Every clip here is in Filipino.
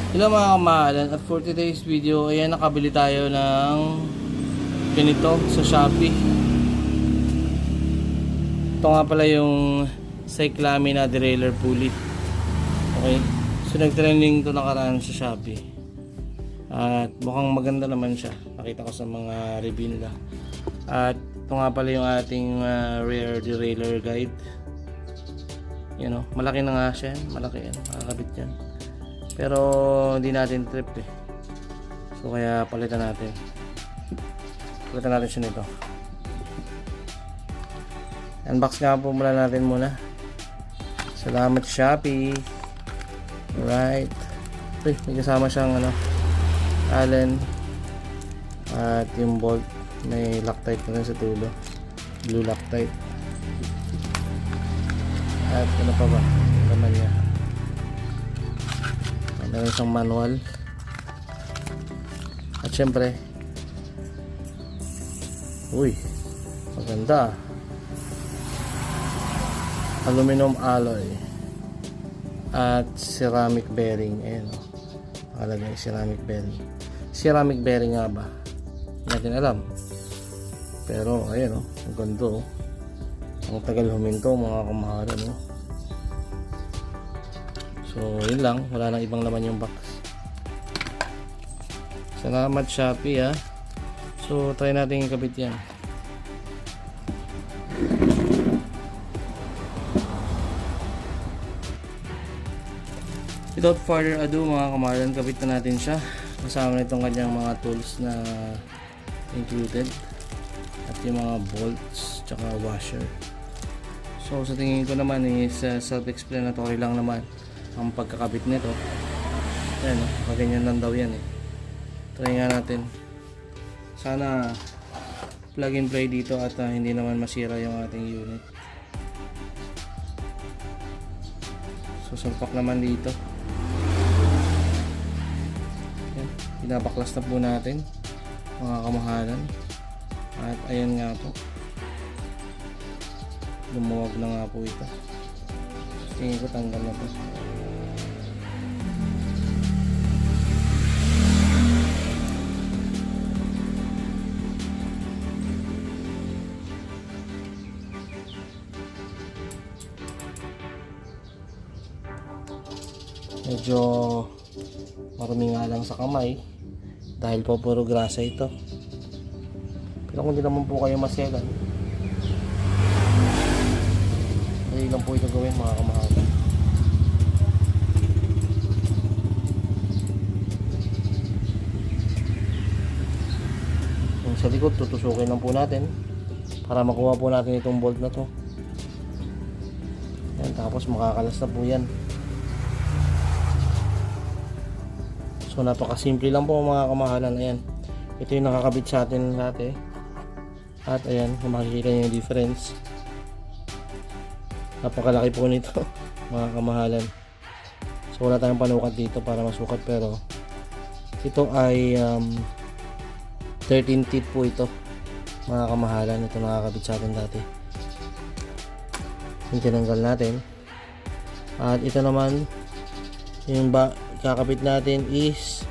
Hello mga kamahalan, at for today's video, ayan, nakabili tayo ng ganito sa Shopee. Ito nga pala yung Cyclamen na derailleur pulley. Okay, so nagtrending to nakaraan sa Shopee at mukhang maganda naman siya, nakita ko sa mga review nila. At ito nga pala yung ating rear derailleur guide. You know, malaki na nga siya, malaki yan, makakabit yan. Pero hindi natin trip eh. So kaya palitan natin. Palitan natin siya nito. Unbox nga po muna natin muna. Salamat Shopee. Alright. Uy, may kasama siyang Allen. At yung bolt. May Loctite na rin sa dulo. Blue Loctite. At ano pa ba? Naman niya. Meron isang manual. At syempre, uy, maganda, aluminum alloy at ceramic bearing. Ayan o, nakalagay ceramic bearing. Ceramic bearing nga ba? Hindi natin alam. Pero ayan o, ang ganda o. Ang tagal huminto mga kamahalan o. So yun lang, wala nang ibang laman yung box. Salamat Shopee ha. So try natin ikabit yan. Without further ado mga kamahalan, kabit na natin siya. Kasama nitong kanyang mga tools na included. At yung mga bolts tsaka washer. So sa tingin ko naman is self-explanatory lang naman ang pagkakabit nito. Ayan o, ganyan lang daw yan eh. Try nga natin. Sana plug and play dito at hindi naman masira yung ating unit. So sulpak naman dito. Ayan, pinabaklas na po natin mga kamahalan. At ayan nga po, lumuwag na nga po ito. Tingin ko tanggal na po. Medyo marumi nga lang sa kamay dahil po puro grasa ito. Pero kung di naman po kayo masyagan, dahil lang po ito gawin mga kamahalan. Yung sa likod tutusukin lang po natin para makuha po natin itong bolt na to. Yan, tapos makakalas na po yan. So napakasimple lang po mga kamahalan. Ayan, ito yung nakakabit sa atin dati. At ayan, kung makikita nyo yung difference, napakalaki po nito mga kamahalan. So wala tayong panukat dito para masukat, pero ito ay 13 teeth po ito mga kamahalan. Ito nakakabit sa atin dati, yung tinanggal natin. At ito naman yung kakabit natin is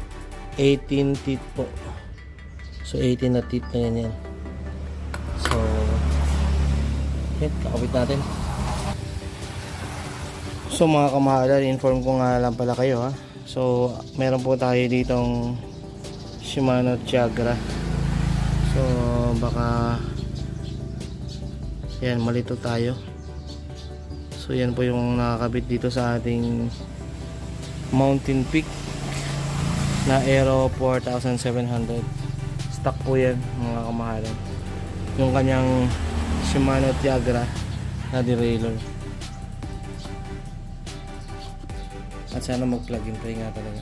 18 teeth po. So 18 na teeth na yan. So yan, kakabit natin. So mga kamahalan, inform ko nga lang pala kayo ha. So meron po tayo ditong Shimano Tiagra. So baka yan, malito tayo. So yan po yung nakakabit dito sa ating Mountain Peak na Aero 4700. Stock po yan mga kamahalan, yung kanyang Shimano Tiagra na derailleur. At sana mag plug and play nga talaga.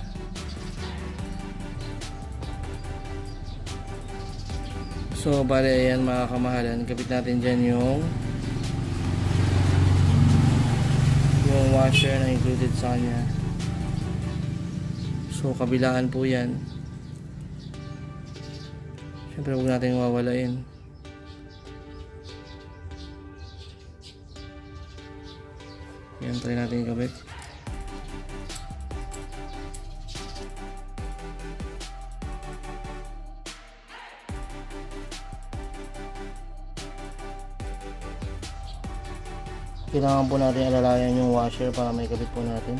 So bale ayan mga kamahalan, kapit natin dyan yung washer na included sa kanya. So kabilaan po yan. Siyempre huwag natin wawalain. Yan, try natin ikabit. kailangan po natin alalayan yung washer para may kabit po natin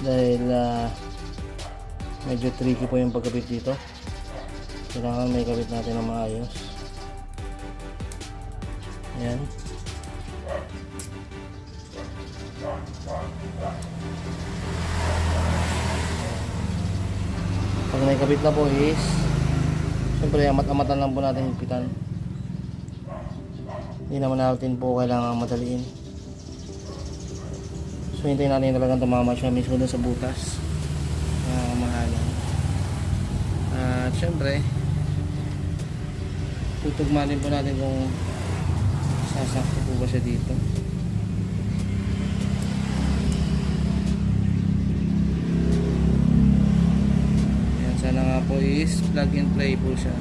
dahil medyo tricky po yung pagkabit dito. Kailangan may kabit natin na maayos. Ayan. Pag may kabit na po is siyempre amat-amatan lang po natin higpitan. Hindi naman natin po kailangan madaliin. So hintayin natin talagang tumama siya mismo dun sa butas. Mahalan. At syempre tutugmanin po natin kung sasakto po ba siya dito. Ayan, sana nga po is plug and play po siya.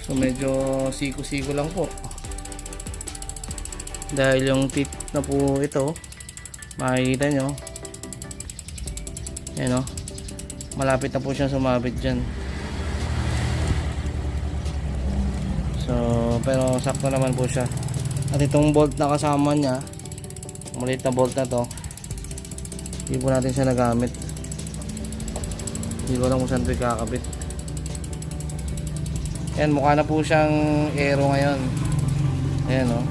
So medyo siko-siko lang po dahil yung tip na po ito makikita nyo, ayan o, malapit na po siyang sumabit dyan. So pero sakto naman po siya. At itong bolt na kasama nya, maliit na bolt na to, hindi po natin siya nagamit. Hindi ko alam kung saan ito ikakabit. Ayan, mukha na po siyang aero ngayon. Ayan o,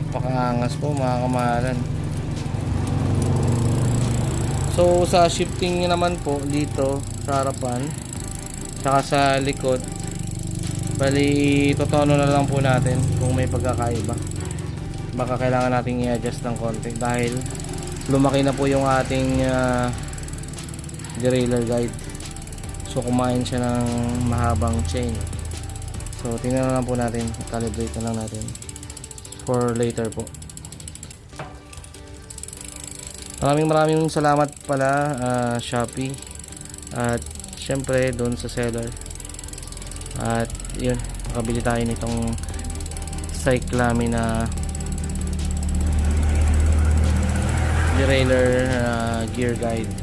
pakaangas po mga kamahalan. So sa shifting naman po dito sa harapan saka sa likod, bali totono na lang po natin kung may pagkakaiba. Baka kailangan nating i-adjust ng konti dahil lumaki na po yung ating derailleur guide. So kumain siya ng mahabang chain. So tingnan na lang po natin, calibrate na lang natin for later po. Maraming salamat pala Shopee at syempre doon sa seller. At yun, nakabili tayo nitong Cyclame na derailleur gear guide.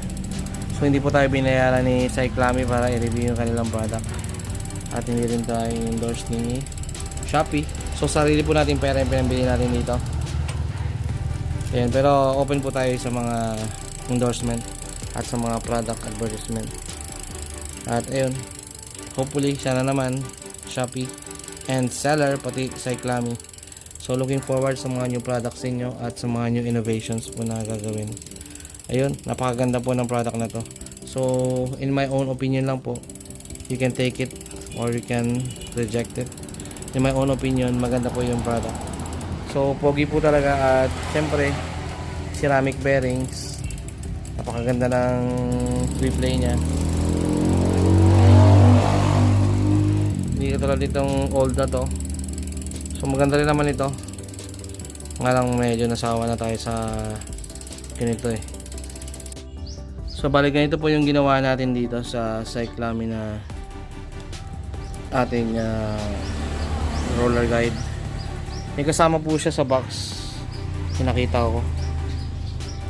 So hindi po tayo binayaran ni Cyclame para i-review yung kanilang product. At hindi rin tayo endorse ni Shopee. So sarili po natin pera yung pinambili natin dito. Ayan, pero open po tayo sa mga endorsement at sa mga product advertisement. At ayun, hopefully sana naman Shopee and seller pati Cyclame. So looking forward sa mga new products ninyo at sa mga new innovations po na gagawin. Ayun, napakaganda po ng product na to. So in my own opinion lang po, you can take it or you can reject it. In my own opinion, maganda po yung product. So pogi po talaga at syempre ceramic bearings, napakaganda ng replay nya. Hindi katulad ditong old na to. So maganda rin naman ito, nga lang medyo nasawa na tayo sa ganito eh. So bali ganito po yung ginawa natin dito sa Cyclame na ating roller guide. May kasama po siya sa box, pinakita ko.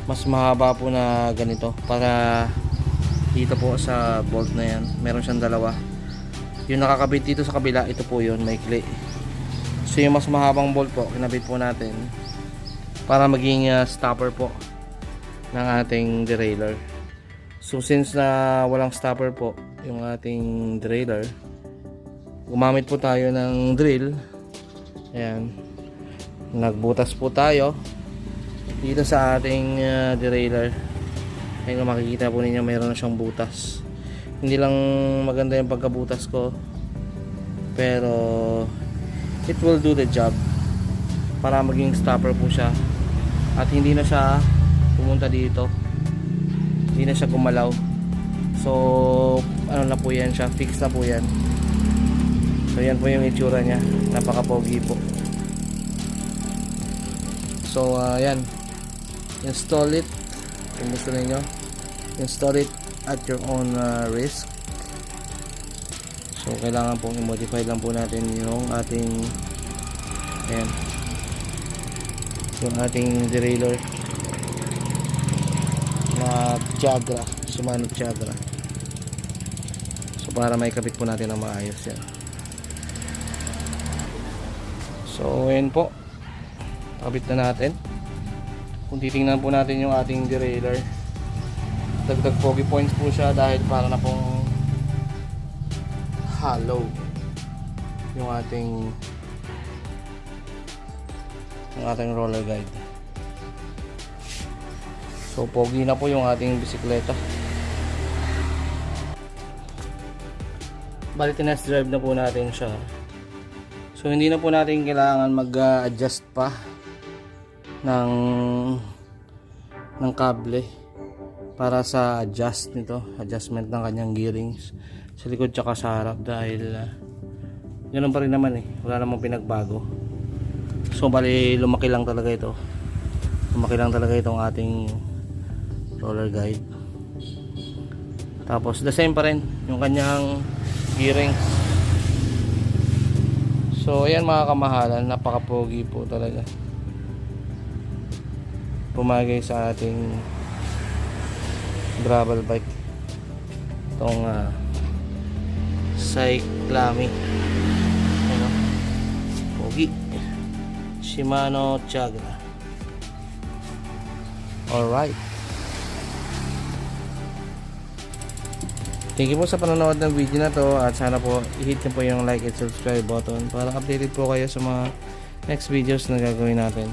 Mas mahaba po na ganito para dito po sa bolt na yan. Meron siyang dalawa. Yung nakakabit dito sa kabila, ito po yun, maikli. So yung mas mahabang bolt po, kinabit po natin para maging stopper po ng ating derailleur. So since na walang stopper po yung ating derailleur, gumamit po tayo ng drill. Ayan, nagbutas po tayo dito sa ating derailleur. Ayun, makikita po ninyo mayroon na siyang butas. Hindi lang maganda yung pagkabutas ko, pero it will do the job para maging stopper po siya at hindi na siya pumunta dito, hindi na siya gumalaw. So ano na po yan siya, fix na po yan. So yan po yung itsura nya, napaka-pogi po. So yan, install it kung gusto niyo. Install it at your own risk. So kailangan pong i-modify lang po natin yung ating ayan, yung ating derailleur na Tiagra, Shimano Tiagra. So para may kabit po natin ng maayos yan. So ayan po, kabit na natin. Kung titingnan po natin yung ating derailleur, dagdag pogi points po siya dahil para na pong hollow yung ating roller guide. So pogi na po yung ating bisikleta. Bali tinest drive na po natin siya. So hindi na po natin kailangan mag-adjust pa ng kable para sa adjustment ng kanyang gearings sa likod tsaka sa harap dahil ganoon pa rin naman wala namang pinagbago. So bali lumaki lang talaga itong ating roller guide, tapos the same pa rin yung kanyang gearings. So ayan mga kamahalan, napaka-pogi po talaga, pumagay sa ating gravel bike itong Cyclami, pogi Shimano Tiagra. Alright, thank you po sa panonood ng video na to, at sana po i-hit nyo po yung like and subscribe button para updated po kayo sa mga next videos na gagawin natin.